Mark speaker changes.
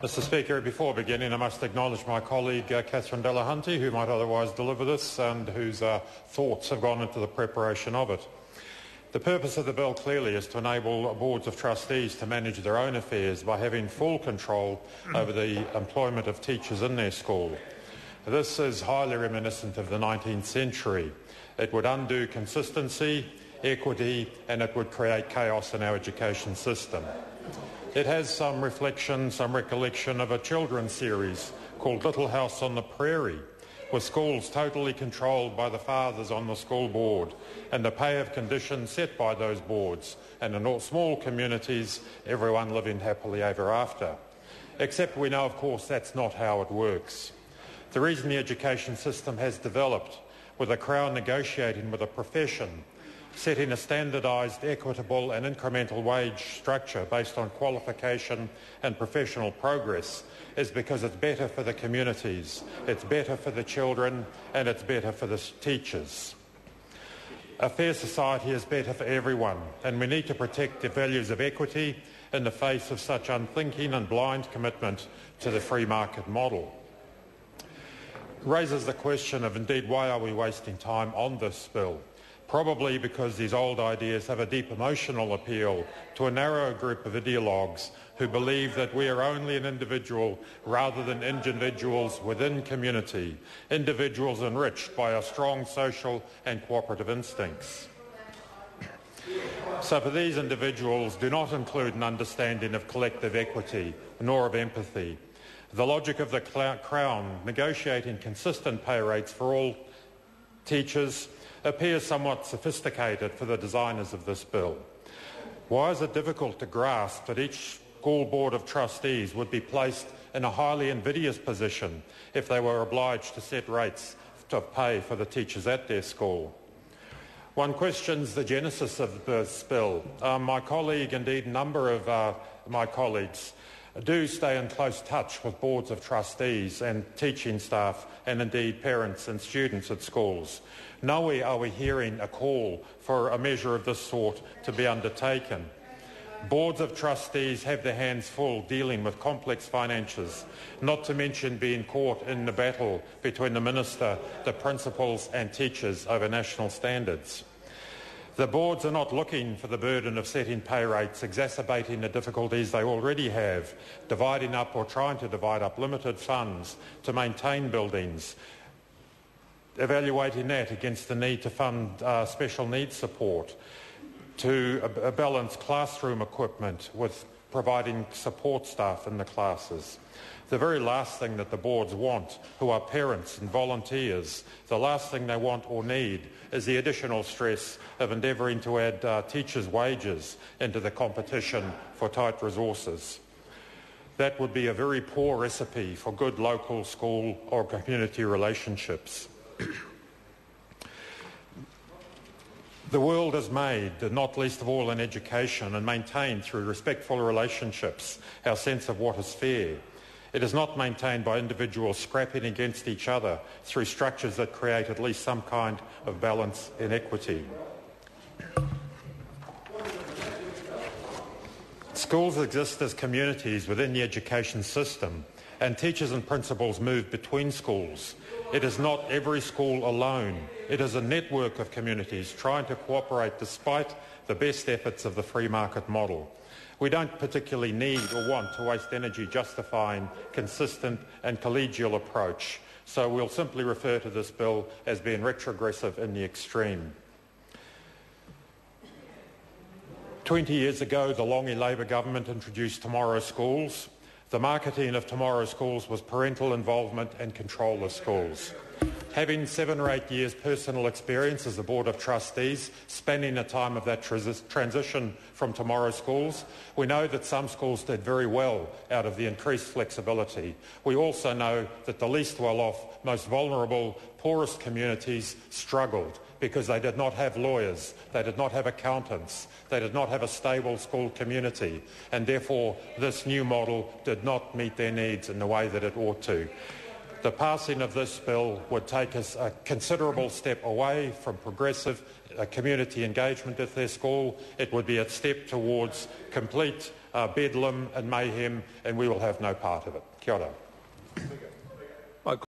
Speaker 1: Mr Speaker, before beginning I must acknowledge my colleague Catherine Delahunty, who might otherwise deliver this and whose thoughts have gone into the preparation of it. The purpose of the bill clearly is to enable boards of trustees to manage their own affairs by having full control over the employment of teachers in their school. This is highly reminiscent of the 19th century. It would undo consistency, equity, and it would create chaos in our education system. It has some recollection of a children's series called Little House on the Prairie, with schools totally controlled by the fathers on the school board and the pay of conditions set by those boards, and in all small communities, everyone living happily ever after. Except we know, of course, that's not how it works. The reason the education system has developed, with the Crown negotiating with a profession, setting a standardised, equitable and incremental wage structure based on qualification and professional progress, is because it's better for the communities, it's better for the children, and it's better for the teachers. A fair society is better for everyone, and we need to protect the values of equity in the face of such unthinking and blind commitment to the free market model. It raises the question of, indeed, why are we wasting time on this bill? Probably because these old ideas have a deep emotional appeal to a narrow group of ideologues who believe that we are only an individual rather than individuals within community, individuals enriched by our strong social and cooperative instincts. So for these individuals do not include an understanding of collective equity nor of empathy. The logic of the Crown negotiating consistent pay rates for all teachers appears somewhat sophisticated for the designers of this bill. Why is it difficult to grasp that each school board of trustees would be placed in a highly invidious position if they were obliged to set rates of pay for the teachers at their school? One questions the genesis of this bill. My colleague, indeed a number of my colleagues, do stay in close touch with boards of trustees and teaching staff and indeed parents and students at schools. Nowhere are we hearing a call for a measure of this sort to be undertaken. Boards of trustees have their hands full dealing with complex finances, not to mention being caught in the battle between the minister, the principals and teachers over national standards. The boards are not looking for the burden of setting pay rates, exacerbating the difficulties they already have, dividing up or trying to divide up limited funds to maintain buildings, evaluating that against the need to fund special needs support, to balance classroom equipment with providing support staff in the classes. The very last thing that the boards want, who are parents and volunteers, the last thing they want or need is the additional stress of endeavouring to add teachers' wages into the competition for tight resources. That would be a very poor recipe for good local school or community relationships. The world is made, not least of all in education, and maintained through respectful relationships, our sense of what is fair. It is not maintained by individuals scrapping against each other through structures that create at least some kind of balance and equity. Schools exist as communities within the education system, and teachers and principals move between schools. It is not every school alone. It is a network of communities trying to cooperate despite the best efforts of the free market model. We don't particularly need or want to waste energy justifying consistent and collegial approach, so we'll simply refer to this bill as being retrogressive in the extreme. 20 years ago, the Longi Labor government introduced Tomorrow Schools. The marketing of Tomorrow Schools was parental involvement and control of schools. Having 7 or 8 years personal experience as a board of trustees, spanning the time of that transition from Tomorrow Schools, we know that some schools did very well out of the increased flexibility. We also know that the least well-off, most vulnerable, poorest communities struggled because they did not have lawyers, they did not have accountants, they did not have a stable school community, and therefore this new model did not meet their needs in the way that it ought to. The passing of this bill would take us a considerable step away from progressive community engagement at their school. It would be a step towards complete bedlam and mayhem, and we will have no part of it. Kia ora.